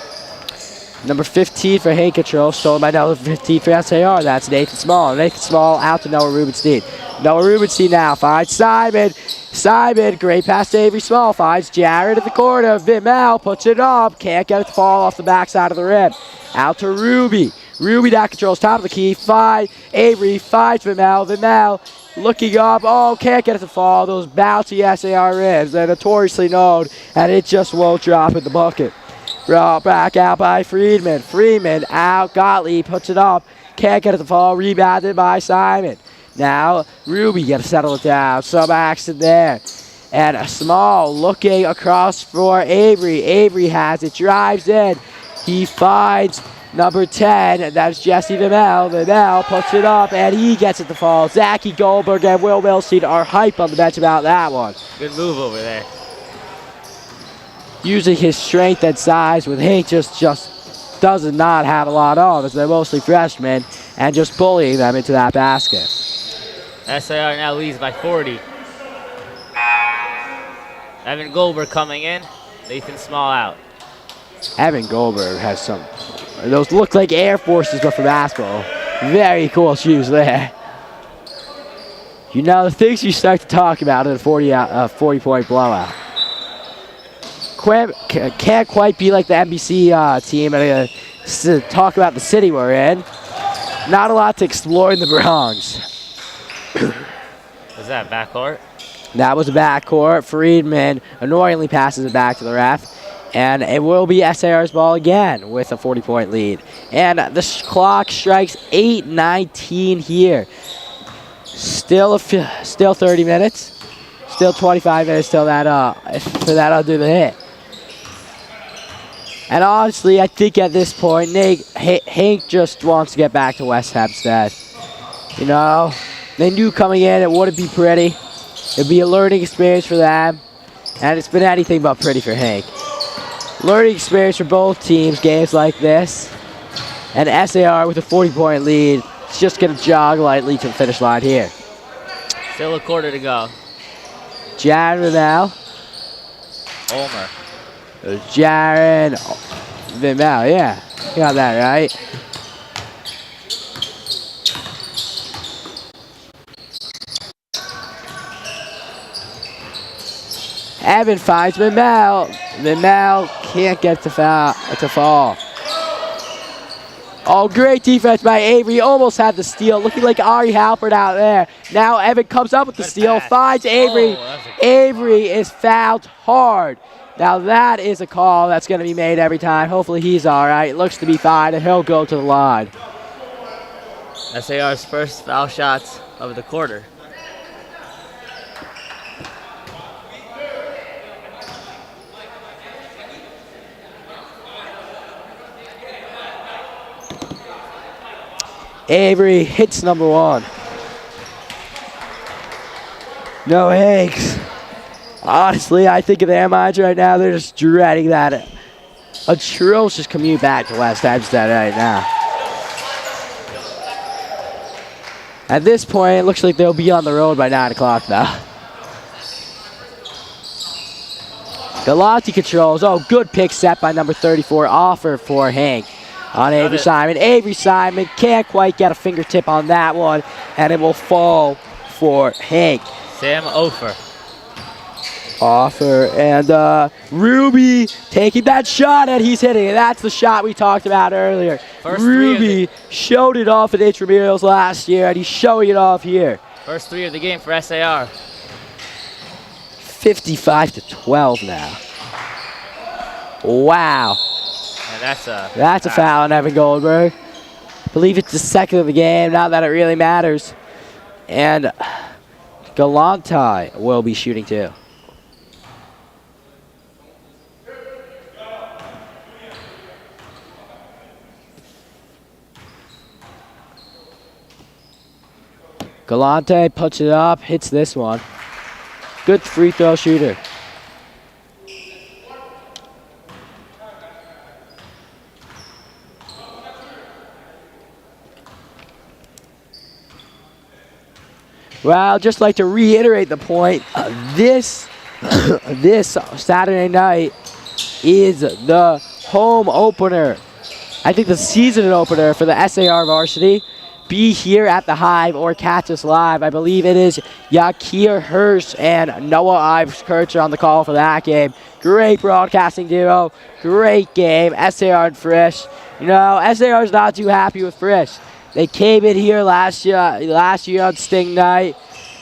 Number 15 for Hank Control, stolen by number 15 for SAR. That's Nathan Small. Nathan Small out to Noah Rubenstein. Noah Rubenstein now finds Simon. Simon, great pass to Avery Small. Finds Jared at the corner. Vimel puts it up. Can't get it to fall off the backside of the rim. Out to Ruby. Ruby that controls top of the key. Avery finds Vimel. Vimel looking up. Oh, can't get it to fall. Those bouncy SAR rims. They're notoriously known, and it just won't drop in the bucket. Brought back out by Friedman. Friedman out. Gottlieb puts it up. Can't get it to fall. Rebounded by Simon. Now Ruby got to settle it down. Some action there. And a Small looking across for Avery. Avery has it. Drives in. He finds number 10. And that's Jesse Vimel. Vimel puts it up. And he gets it to fall. Zachy Goldberg and Will Milstein are hype on the bench about that one. Good move over there. Using his strength and size with Hank just does not have a lot on, as they're mostly freshmen, and just bullying them into that basket. SAR now leads by 40. Evan Goldberg coming in. Nathan Small out. Evan Goldberg has some, those look like Air Forces but for basketball. Very cool shoes there. You know, the things you start to talk about in a 40-point blowout. Can't quite be like the NBC team and to talk about the city we're in. Not a lot to explore in the Bronx. Was that backcourt? That was a backcourt. Friedman annoyingly passes it back to the ref. And it will be SAR's ball again with a 40-point lead. And the clock strikes 8:19 here. Still 30 minutes. Still 25 minutes till that'll do the hit. And honestly, I think at this point, Hank just wants to get back to West Hempstead. You know, they knew coming in it wouldn't be pretty. It'd be a learning experience for them. And it's been anything but pretty for Hank. Learning experience for both teams, games like this. And SAR with a 40-point lead. It's just going to jog lightly to the finish line here. Still a quarter to go. Jared now. Ulmer. Jared Vimel, yeah. You got that right. Evan finds Vimel. Vimel can't get to fall. Oh, great defense by Avery. Almost had the steal. Looking like Ari Halpert out there. Now Evan comes up with the steal. Finds Avery. Avery is fouled hard. Now that is a call that's going to be made every time. Hopefully he's all right. Looks to be fine, and he'll go to the line. SAR's first foul shots of the quarter. Avery hits number 1. No Hanks. Honestly, I think in their minds right now, they're just dreading that atrocious commute back to West Hempstead right now. At this point, it looks like they'll be on the road by 9 o'clock now. Galati controls. Oh, good pick set by number 34. Offer for HANC on Avery Simon. Avery Simon can't quite get a fingertip on that one, and it will fall for HANC. Sam Ofer. Offer and Ruby taking that shot, and he's hitting it. That's the shot we talked about earlier. Ruby showed it off at Intramurals last year, and he's showing it off here. First 3 of the game for SAR. 55-12 now. Wow. And that's a foul on Evan Goldberg. I believe it's the second of the game, not that it really matters. And Galante will be shooting too. Galante puts it up, hits this one. Good free throw shooter. Well, I'd just like to reiterate the point. This Saturday night is the home opener. I think the season opener for the SAR varsity. Be here at the Hive or catch us live. I believe it is Yakir Hirsch and Noah Ives Kircher on the call for that game. Great broadcasting duo. Great game. SAR and Frisch. You know, SAR is not too happy with Frisch. They came in here last year on Sting Night,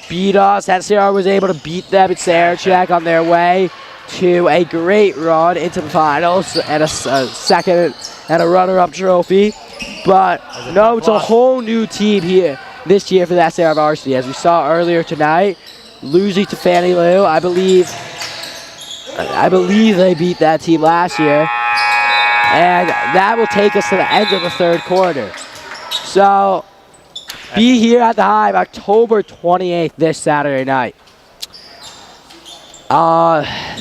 beat us. SAR was able to beat them at Sarachek on their way to a great run into the finals and a second and a runner-up trophy. But no, it's a whole new team here this year for the SAR varsity. As we saw earlier tonight, losing to Fannie Lou, I believe they beat that team last year. And that will take us to the end of the third quarter. So, be here at the Hive October 28th this Saturday night.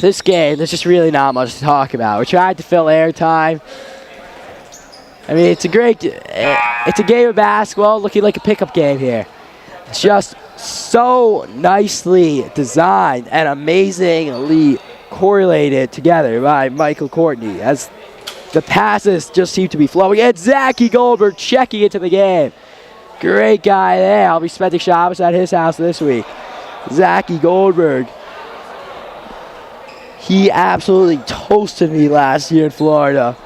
This game, there's just really not much to talk about. We tried to fill airtime. I mean, it's a game of basketball looking like a pickup game here. Just so nicely designed and amazingly correlated together by Michael Courtney as the passes just seem to be flowing. And Zachy Goldberg checking into the game. Great guy there. I'll be spending Shabbos at his house this week. Zachy Goldberg. He absolutely toasted me last year in Florida.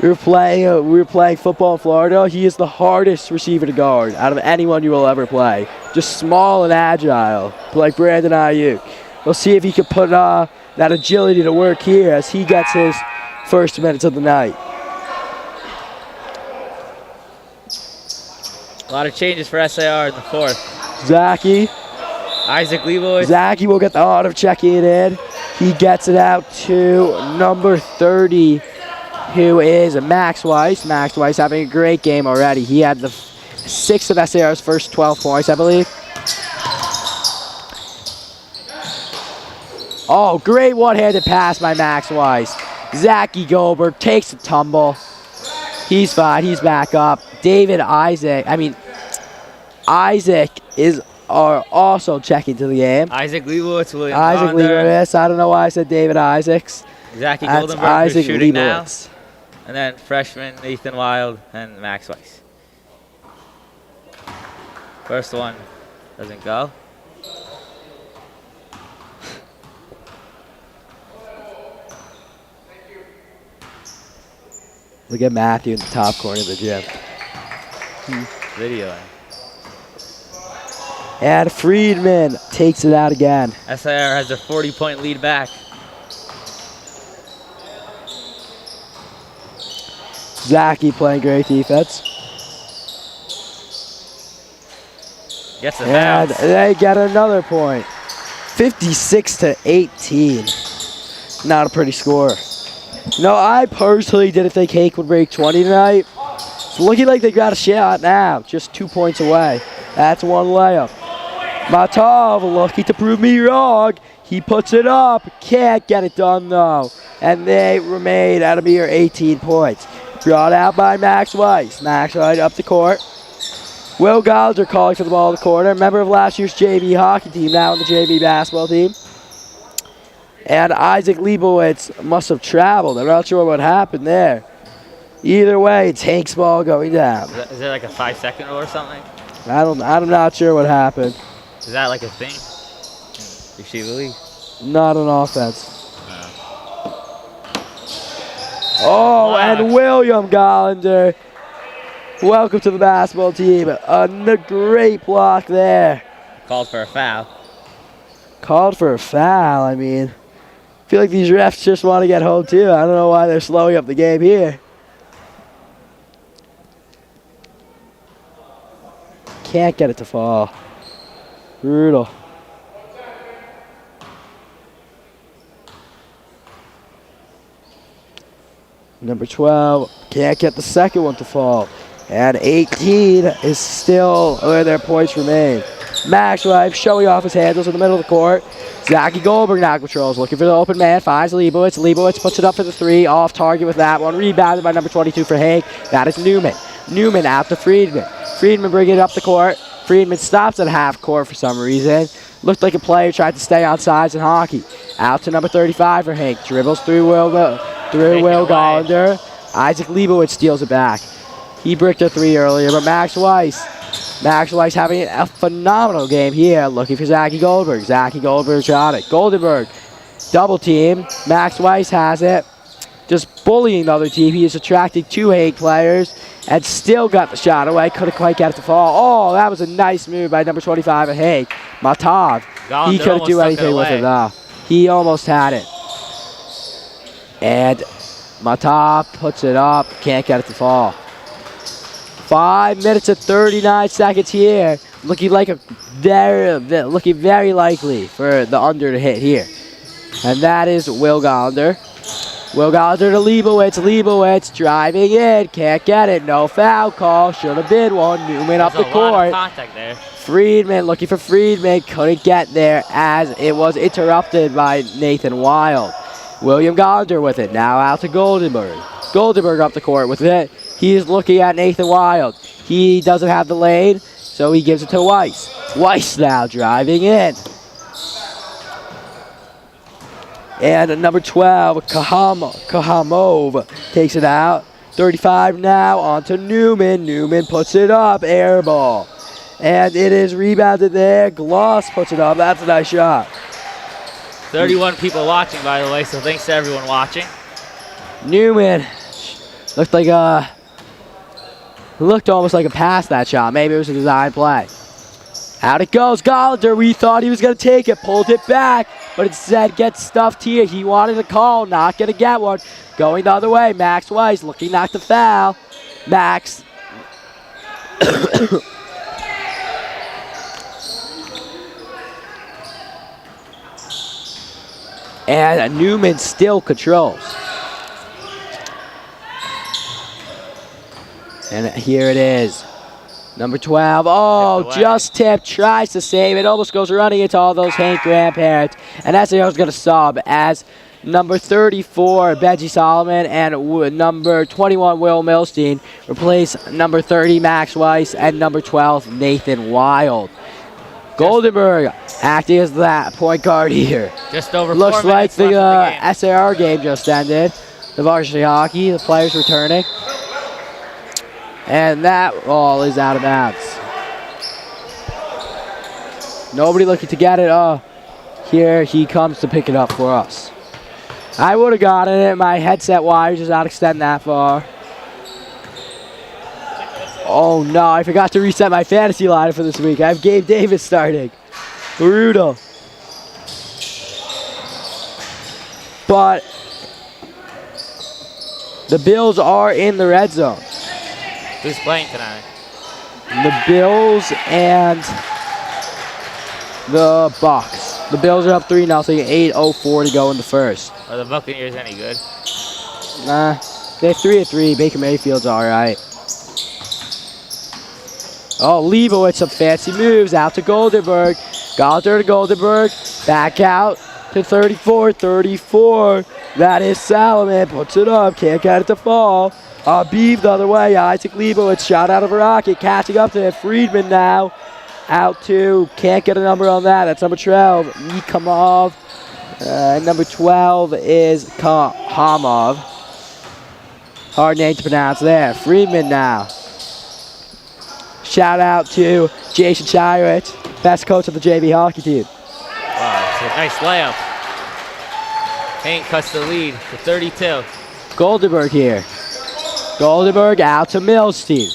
We were playing football in Florida. He is the hardest receiver to guard out of anyone you will ever play. Just small and agile, like Brandon Ayuk. We'll see if he can put that agility to work here as he gets his first minutes of the night. A lot of changes for SAR in the fourth. Zachy. Isaac Leibowitz. Zachy will get the honor of checking it in. He gets it out to number 30. Who is Max Weiss. Max Weiss having a great game already. He had the 6th of SAR's first 12 points, I believe. Oh, great one-handed pass by Max Weiss. Zachy Goldberg takes a tumble. He's fine. He's back up. Isaac is also checking to the game. Isaac Leibowitz, William Isaac Leibowitz. I don't know why I said David Isaacs. Zachy Goldenberg is shooting Leibowitz. Now. And then freshman Nathan Wild and Max Weiss. First one doesn't go. Look at Matthew in the top corner of the gym. Videoing. And Friedman takes it out again. SAR has a 40-point lead back. Zachy playing great defense. Gets a and bounce. They get another point. 56-18. Not a pretty score. No, I personally didn't think HANC would break 20 tonight. It's looking like they got a shot now. Just 2 points away. That's one layup. Matov looking to prove me wrong. He puts it up. Can't get it done, though. And they remain at a mere 18 points. Brought out by Max Weiss. Max Weiss up the court. Will Gallagher calling for the ball in the corner. Member of last year's JV hockey team, now on the JV basketball team. And Isaac Leibowitz must have traveled. I'm not sure what happened there. Either way, it's Hank's ball going down. Is there like a 5-second rule or something? I'm not sure what happened. Is that like a thing? Receive the league? Not on offense. Oh, and William Gollander. Welcome to the basketball team. A great block there. Called for a foul. Called for a foul, I mean. I feel like these refs just want to get home too. I don't know why they're slowing up the game here. Can't get it to fall. Brutal. Number 12 can't get the second one to fall. And 18 is still where their points remain. Max Weiss showing off his handles in the middle of the court. Zachy Goldberg now controls, looking for the open man, finds Leibowitz. Leibowitz puts it up for the three, off target with that one. Rebounded by number 22 for Hank. That is Newman. Newman out to Friedman. Friedman bringing it up the court. Friedman stops at half court for some reason. Looked like a player tried to stay on sides in hockey. Out to number 35 for Hank. Dribbles through Will Gollander. Isaac Leibowitz steals it back. He bricked a three earlier, but Max Weiss having a phenomenal game here. Looking for Zachy Goldberg. Zachy Goldberg shot it. Goldenberg double team. Max Weiss has it. Just bullying the other team. He is attracting two Hank players and still got the shot away. Couldn't quite get it to fall. Oh, that was a nice move by number 25 of Hank. Matov. He couldn't do anything with it though. He almost had it. And Matov puts it up. Can't get it to fall. 5 minutes and 39 seconds here. Looking very likely for the under to hit here. And that is Will Gollander. Will Gollander to Leibowitz. Leibowitz driving in. Can't get it. No foul call. Should have been one. Newman up the court. A lot of contact there. Friedman looking for Friedman. Couldn't get there as it was interrupted by Nathan Wild. William Gollander with it. Now out to Goldenberg. Goldenberg up the court with it. He's looking at Nathan Wild. He doesn't have the lane, so he gives it to Weiss. Weiss now driving in. And number 12, Kahamov takes it out. 35 now on to Newman. Newman puts it up. Air ball. And it is rebounded there. Gloss puts it up. That's a nice shot. 31 people watching, by the way, so thanks to everyone watching. Newman looked almost like a pass, that shot. Maybe it was a design play. Out it goes. Gollander, we thought he was going to take it. Pulled it back, but instead gets stuffed here. He wanted a call, not going to get one. Going the other way, Max Weiss looking not to foul. Max. And Newman still controls. And here it is. Number 12. Oh, just tipped. Tries to save it. Almost goes running into all those Hank grandparents. And SAR is going to sub as number 34, Benji Solomon, and number 21, Will Milstein, replace number 30, Max Weiss, and number 12, Nathan Wild. Goldenberg acting as that point guard here. Just over 4 Looks minutes like left the SAR game just ended. The varsity hockey, the players returning. And that ball is out of bounds. Nobody looking to get it. Oh, here he comes to pick it up for us. I would have gotten it. My headset wire does not extend that far. Oh no, I forgot to reset my fantasy lineup for this week. I have Gabe Davis starting. Brutal. But the Bills are in the red zone. Who's playing tonight? The Bills and the Bucks. The Bills are up 3-0, 8:04 to go in the first. Are the Buccaneers any good? Nah, they're 3-3. Baker Mayfield's all right. Oh, Leibowitz, some fancy moves out to Goldenberg. Gallander to Goldenberg. Back out to 34. 34. That is Salomon. Puts it up. Can't get it to fall. Beeve the other way. Isaac Leibowitz shot out of a rocket. Catching up to him. Friedman now. Out to. Can't get a number on that. That's number 12. Nikamov. Number 12 is Hamov. Hard name to pronounce there. Friedman now. Shout out to Jason Chirich, best coach of the JV hockey team. Wow, it's a nice layup. Hank cuts the lead to 32. Goldenberg here. Goldenberg out to Milstein.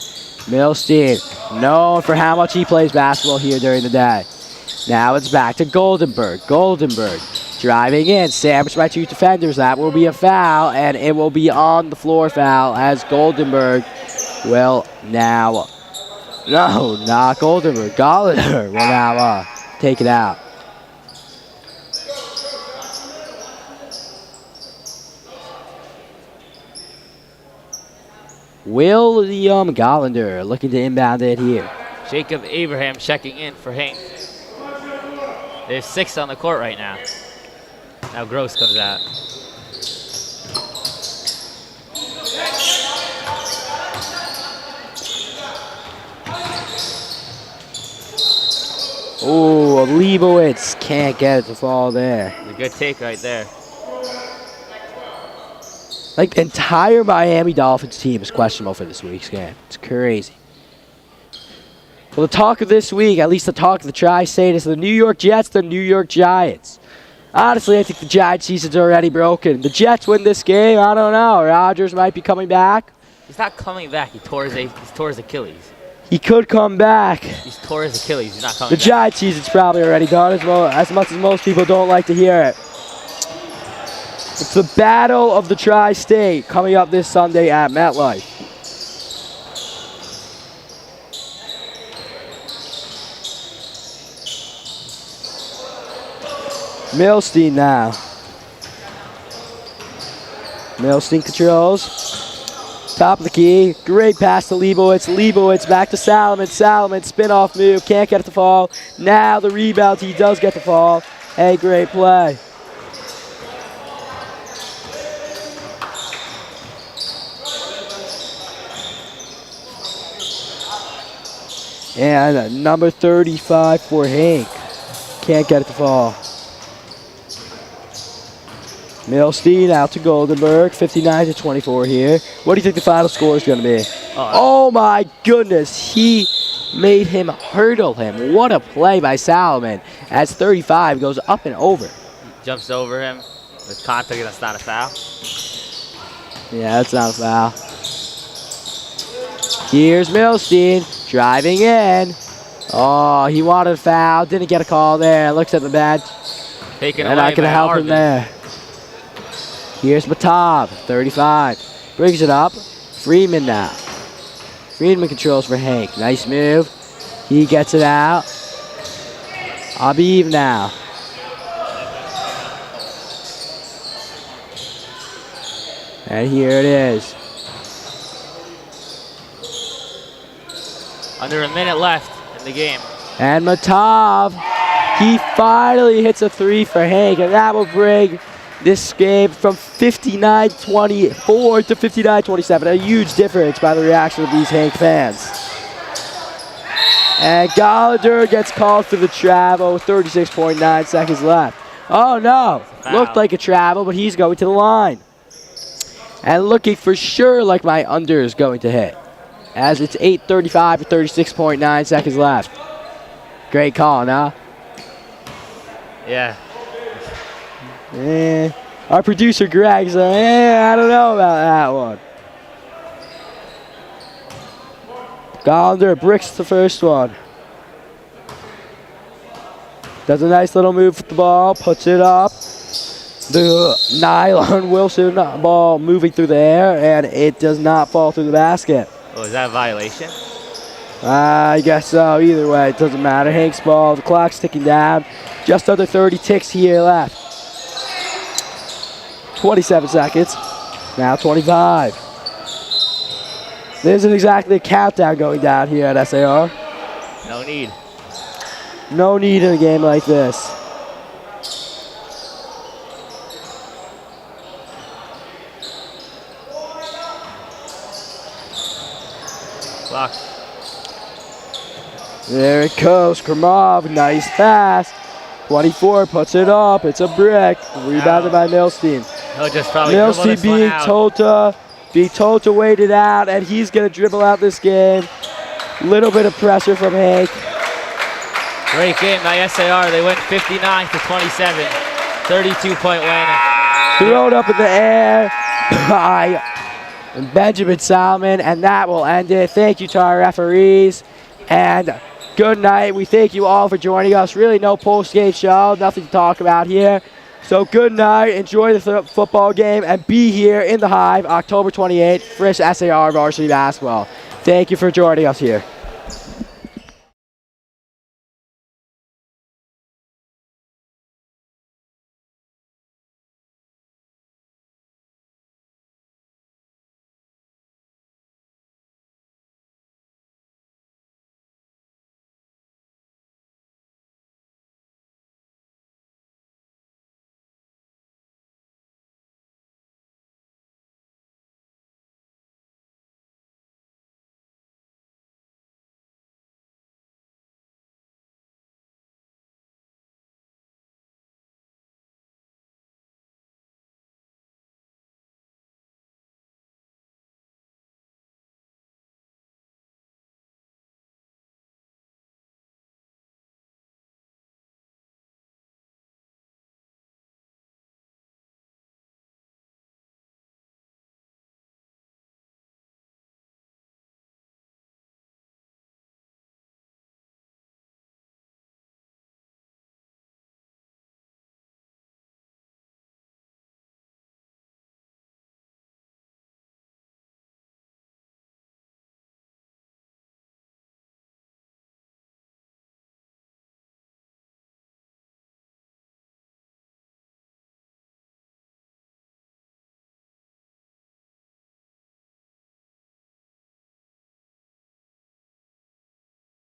Milstein, known for how much he plays basketball here during the day. Now it's back to Goldenberg. Goldenberg driving in, sandwiched by 2 defenders. That will be a foul, and it will be on the floor foul as Goldenberg will now... No, not Goldenberg. Gallander will now take it out. William Gallander looking to inbound it here. Jacob Abraham checking in for Hank. There's 6 on the court right now. Now Gross comes out. Oh, Leibowitz can't get it to fall there. A good take right there. Like, the entire Miami Dolphins team is questionable for this week's game. It's crazy. Well, the talk of this week, at least the talk of the Tri-State, is the New York Jets, the New York Giants. Honestly, I think the Giants' season's already broken. The Jets win this game, I don't know. Rodgers might be coming back. He's not coming back. He tore his Achilles. He could come back. He's tore his Achilles. He's not coming The back. Giants' season's probably already done, as much as most people don't like to hear it. It's the Battle of the Tri-State coming up this Sunday at MetLife. Milstein now. Milstein controls. Top of the key. Great pass to Leibowitz. Leibowitz back to Salomon. Salomon spin-off move. Can't get it to fall. Now the rebound. He does get the fall. A great play. And number 35 for Hank. Can't get it to fall. Milstein out to Goldenberg, 59-24 here. What do you think the final score is going to be? Oh my goodness, he made him hurdle him. What a play by Salomon as 35 goes up and over. He jumps over him with contact, that's not a foul. Yeah, that's not a foul. Here's Milstein driving in. Oh, he wanted a foul, didn't get a call there. Looks at the bench. Taken and away I can by help Arvin. him there. Here's Matov, 35. Brings it up. Friedman now. Friedman controls for Hank. Nice move. He gets it out. Abiv now. And here it is. Under a minute left in the game. And Matov, he finally hits a 3 for Hank, and that will bring this game from 59-24 to 59-27. A huge difference by the reaction of these Hank fans. And Gallander gets called for the travel with 36.9 seconds left. Oh no, Foul. Looked like a travel, but he's going to the line. And looking for sure like my under is going to hit, as it's 8:35 with 36.9 seconds left. Great call, huh? Yeah. Our producer Greg's I don't know about that one. Gallander bricks the first one. Does a nice little move with the ball, puts it up. The nylon Wilson ball moving through the air, and it does not fall through the basket. Oh, is that a violation? I guess so. Either way, it doesn't matter. Hank's ball, the clock's ticking down. Just under 30 ticks here left. 27 seconds. Now 25. There isn't exactly a countdown going down here at SAR. No need. No need in a game like this. Block. There it goes. Krumov, nice pass. 24 puts it up. It's a brick. Rebounded by Milstein. He'll just probably dribble Milstein this one being told to wait it out, and he's going to dribble out this game. Little bit of pressure from Hank. Great game by SAR. They went 59 to 27. 32-point win. Thrown up in the air by Benjamin Salmon, and that will end it. Thank you to our referees, and good night. We thank you all for joining us. Really no post-game show, nothing to talk about here. So good night, enjoy the football game, and be here in the Hive October 28th, Frisch SAR varsity basketball. Thank you for joining us here.